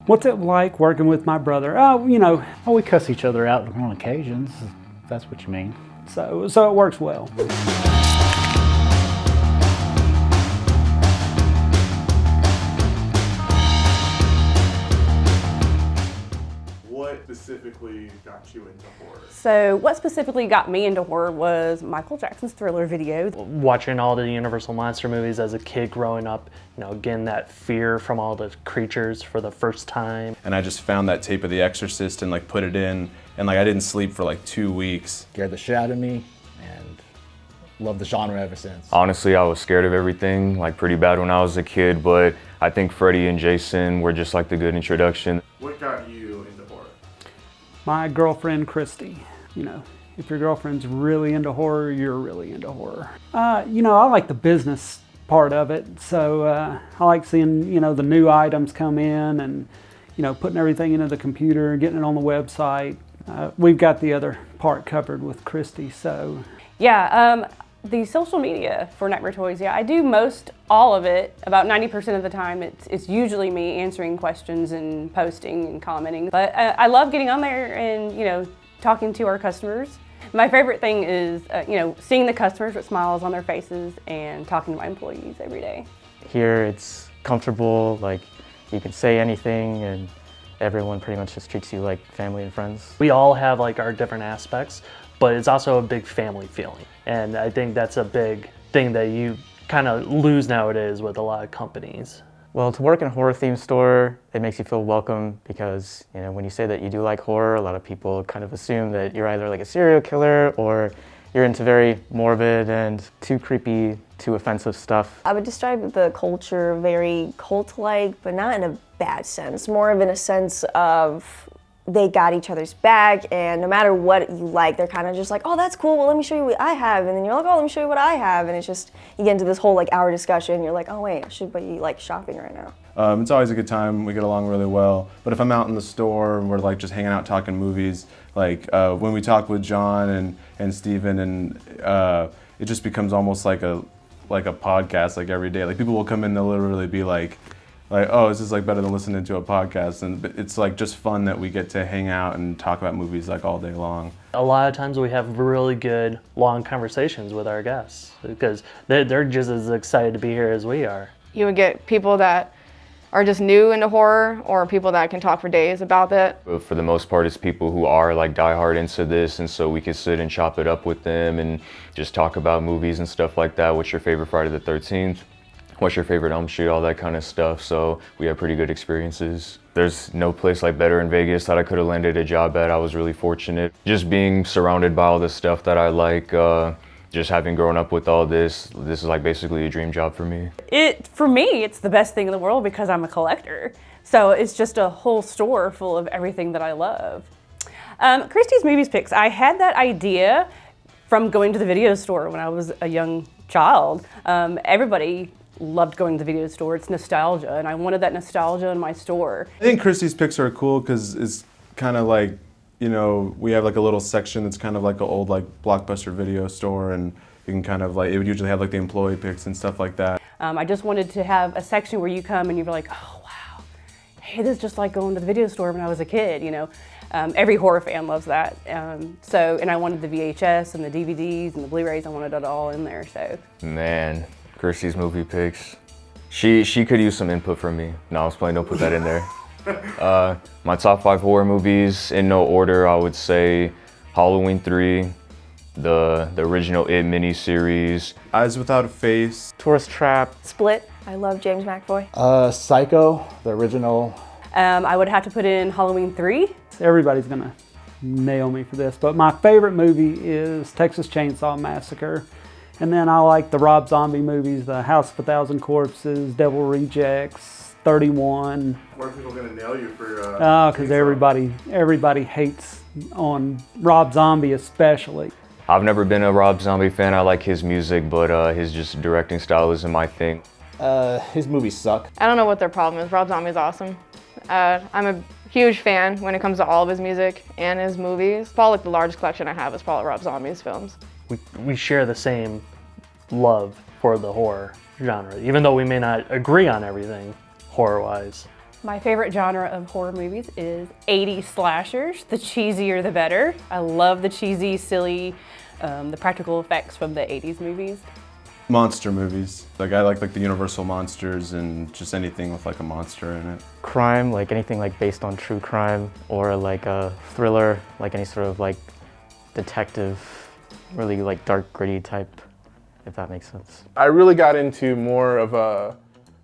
What's it like working with my brother? Oh, you know, Well, we cuss each other out on occasions, if that's what you mean. so it works well. What specifically got you into horror? So what specifically got me into horror was Michael Jackson's Thriller video. Watching all the Universal monster movies as a kid growing up, you know, getting that fear from all the creatures for the first time. And I just found that tape of The Exorcist and like put it in, and like I didn't sleep for like 2 weeks. Scared the shit out of me, and loved the genre ever since. Honestly, I was scared of everything, like pretty bad when I was a kid, but I think Freddy and Jason were just like the good introduction. What got you into horror? My girlfriend, Christy. You know, if your girlfriend's really into horror, you're really into horror. You know, I like the business part of it. So I like seeing, you know, the new items come in and, you know, putting everything into the computer and getting it on the website. We've got the other part covered with Christy, so. Yeah, the social media for Nightmare Toys, yeah, I do most all of it. About 90% of the time, it's usually me answering questions and posting and commenting. But I love getting on there and, you know, talking to our customers. My favorite thing is, you know, seeing the customers with smiles on their faces and talking to my employees every day. Here it's comfortable, like you can say anything and everyone pretty much just treats you like family and friends. We all have like our different aspects, but it's also a big family feeling. And I think that's a big thing that you kind of lose nowadays with a lot of companies. Well, to work in a horror themed store, it makes you feel welcome because, you know, when you say that you do like horror, a lot of people kind of assume that you're either like a serial killer or you're into very morbid and too creepy, too offensive stuff. I would describe the culture very cult-like, but not in a bad sense, more of in a sense of they got each other's back, and no matter what you like, they're kind of just like, oh, that's cool, well, let me show you what I have, and then you're like, oh, let me show you what I have, and it's just, you get into this whole like hour discussion, and you're like, oh wait, I should be like shopping right now. It's always a good time, we get along really well. But if I'm out in the store and we're like just hanging out talking movies, like when we talk with John and Steven, and it just becomes almost like a podcast like every day. Like people will come in, they'll literally be like, oh, this is like better than listening to a podcast, and it's like just fun that we get to hang out and talk about movies like all day long. A lot of times we have really good long conversations with our guests because they're just as excited to be here as we are. You would get people that are just new into horror or people that can talk for days about it. But for the most part, it's people who are like diehard into this, and so we can sit and chop it up with them and just talk about movies and stuff like that. What's your favorite Friday the 13th? What's your favorite Elm Street, all that kind of stuff. So we have pretty good experiences. There's no place like better in Vegas that I could have landed a job at. I was really fortunate. Just being surrounded by all the stuff that I like, just having grown up with all this is like basically a dream job for me. For me, it's the best thing in the world because I'm a collector. So it's just a whole store full of everything that I love. Christie's Movies Picks, I had that idea from going to the video store when I was a young child. Everybody loved going to the video store. It's nostalgia, and I wanted that nostalgia in my store. I think Christie's Picks are cool because it's kind of like, you know, we have like a little section that's kind of like an old like Blockbuster video store, and you can kind of like, it would usually have like the employee picks and stuff like that. I just wanted to have a section where you come and you're like, oh wow, hey, this is just like going to the video store when I was a kid, you know. Every horror fan loves that. And I wanted the VHS and the DVDs and the Blu-rays, I wanted it all in there, so. Man, Christie's Movie Picks. She could use some input from me. No, I was playing, don't put that in there. My top 5 horror movies, in no order, I would say Halloween 3, the original It miniseries, Eyes Without a Face, Tourist Trap, Split, I love James McAvoy. Psycho, the original. I would have to put in Halloween 3. Everybody's gonna nail me for this, but my favorite movie is Texas Chainsaw Massacre. And then I like the Rob Zombie movies, The House of a Thousand Corpses, Devil Rejects, 31. Where are people gonna nail you for? Because everybody hates on Rob Zombie especially. I've never been a Rob Zombie fan. I like his music, but his just directing style isn't my thing. His movies suck. I don't know what their problem is. Rob Zombie's awesome. I'm a huge fan when it comes to all of his music and his movies. Probably like the largest collection I have is probably Rob Zombie's films. We share the same love for the horror genre, even though we may not agree on everything horror-wise. My favorite genre of horror movies is 80s slashers. The cheesier the better. I love the cheesy, silly, the practical effects from the 80s movies. Monster movies. Like I like the Universal monsters and just anything with like a monster in it. Crime, like anything like based on true crime, or like a thriller, like any sort of like detective, really like dark, gritty type, if that makes sense. I really got into more of a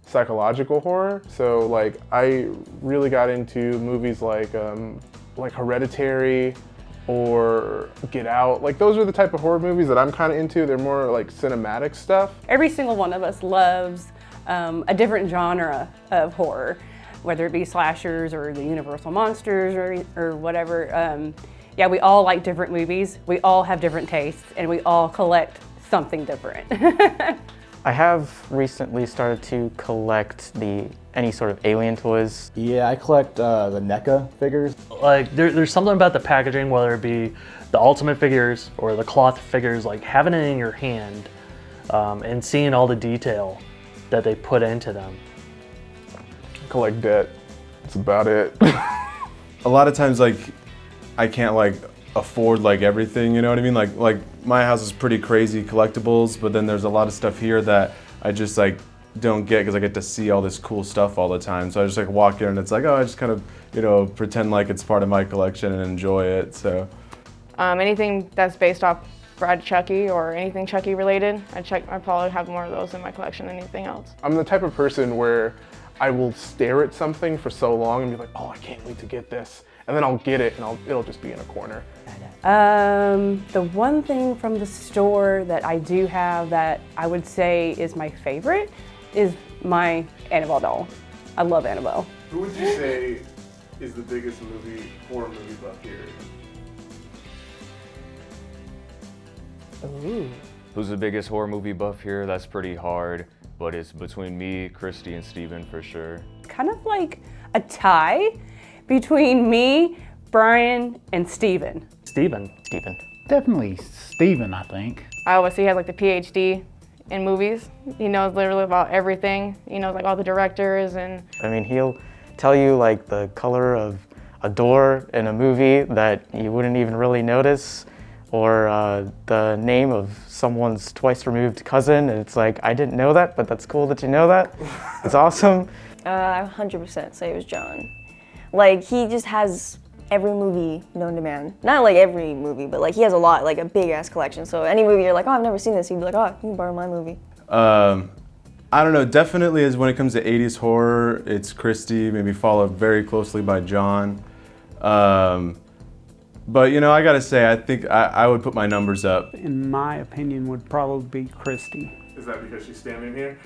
psychological horror. So like I really got into movies like Hereditary or Get Out. Like those are the type of horror movies that I'm kind of into. They're more like cinematic stuff. Every single one of us loves a different genre of horror, whether it be slashers or the Universal monsters or whatever. Yeah, we all like different movies. We all have different tastes, and we all collect something different. I have recently started to collect any sort of alien toys. Yeah, I collect the NECA figures. Like there's something about the packaging, whether it be the Ultimate figures or the cloth figures, like having it in your hand and seeing all the detail that they put into them. I collect debt. That's about it. A lot of times like I can't like afford like everything, you know what I mean? Like my house is pretty crazy collectibles, but then there's a lot of stuff here that I just like don't get because I get to see all this cool stuff all the time. So I just like walk in and it's like, oh, I just kind of, you know, pretend like it's part of my collection and enjoy it. So Anything that's based off Bride Chucky or anything Chucky related, I probably have more of those in my collection than anything else. I'm the type of person where I will stare at something for so long and be like, oh, I can't wait to get this. And then I'll get it and it'll just be in a corner. The one thing from the store that I do have that I would say is my favorite is my Annabelle doll. I love Annabelle. Who would you say is the biggest horror movie buff here? Ooh. Who's the biggest horror movie buff here? That's pretty hard, but it's between me, Christy, and Steven for sure. Kind of like a tie between me, Brian, and Steven. Steven. Definitely Steven, I think. I always say he has like the PhD in movies. He knows literally about everything. He knows like all the directors and... I mean, he'll tell you like the color of a door in a movie that you wouldn't even really notice, or the name of someone's twice removed cousin, and it's like, I didn't know that, but that's cool that you know that. It's awesome. I 100% say it was John. Like, he just has every movie known to man. Not like every movie, but like he has a lot, like a big ass collection. So any movie you're like, oh, I've never seen this, he'd be like, oh, you can borrow my movie. I don't know, definitely as when it comes to 80s horror, it's Christy, maybe followed very closely by John. But you know, I gotta say, I think I would put my numbers up. In my opinion, would probably be Christy. Is that because she's standing here?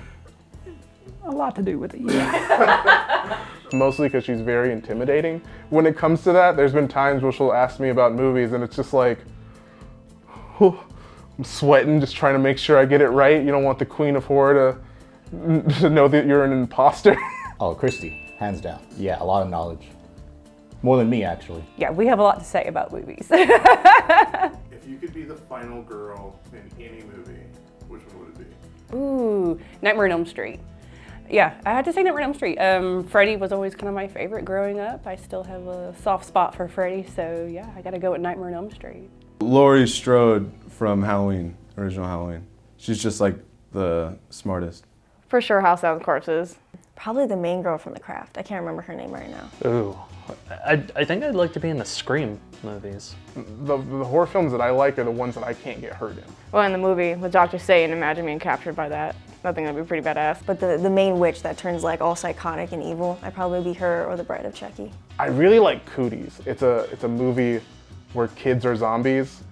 A lot to do with it, yeah. Mostly because she's very intimidating. When it comes to that, there's been times where she'll ask me about movies and it's just like, I'm sweating, just trying to make sure I get it right. You don't want the queen of horror to know that you're an imposter. Oh, Christy, hands down. Yeah, a lot of knowledge. More than me, actually. Yeah, we have a lot to say about movies. If you could be the final girl in any movie, which one would it be? Ooh, Nightmare on Elm Street. Yeah, I had to say Nightmare on Elm Street. Freddy was always kind of my favorite growing up. I still have a soft spot for Freddy, so yeah, I gotta go with Nightmare on Elm Street. Laurie Strode from Halloween, original Halloween. She's just like the smartest. For sure, House of Corpses. Probably the main girl from The Craft. I can't remember her name right now. Ooh, I think I'd like to be in the Scream movies. The horror films that I like are the ones that I can't get hurt in. Well, in the movie with Dr. Satan, imagine being captured by that. I think that'd be pretty badass. But the main witch that turns like all psychotic and evil, I'd probably be her or the Bride of Chucky. I really like Cooties. It's a movie where kids are zombies,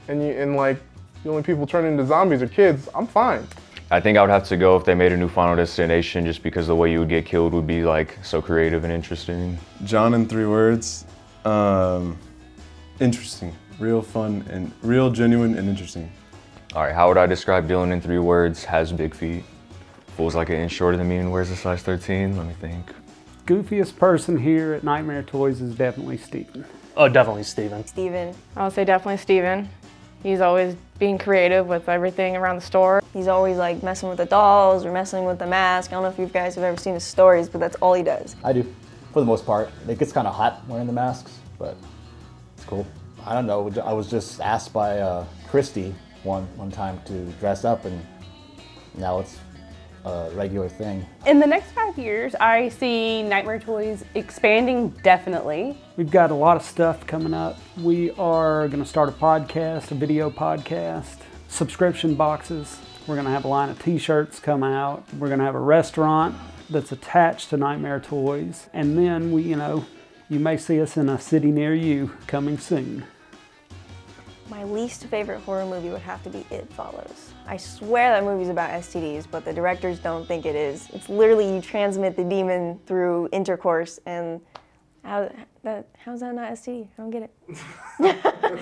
and like the only people turning into zombies are kids. I'm fine. I think I would have to go if they made a new Final Destination, just because the way you would get killed would be like so creative and interesting. John in 3 words. Interesting, real fun, and real genuine and interesting. All right, how would I describe Dylan in 3 words? Has big feet. Fool's like an inch shorter than me and wears a size 13. Let me think. Goofiest person here at Nightmare Toys is definitely Steven. Oh, definitely Steven. Steven. I would say definitely Steven. He's always being creative with everything around the store. He's always like messing with the dolls or messing with the mask. I don't know if you guys have ever seen his stories, but that's all he does. I do. for the most part. It gets kind of hot wearing the masks, but it's cool. I don't know. I was just asked by Christy one time to dress up, and now it's a regular thing. In the next 5 years, I see Nightmare Toys expanding definitely. We've got a lot of stuff coming up. We are going to start a podcast, a video podcast, subscription boxes. We're going to have a line of t-shirts come out. We're going to have a restaurant that's attached to Nightmare Toys. And then you may see us in a city near you coming soon. My least favorite horror movie would have to be It Follows. I swear that movie's about STDs, but the directors don't think it is. It's literally you transmit the demon through intercourse, and how's that not STD? I don't get it.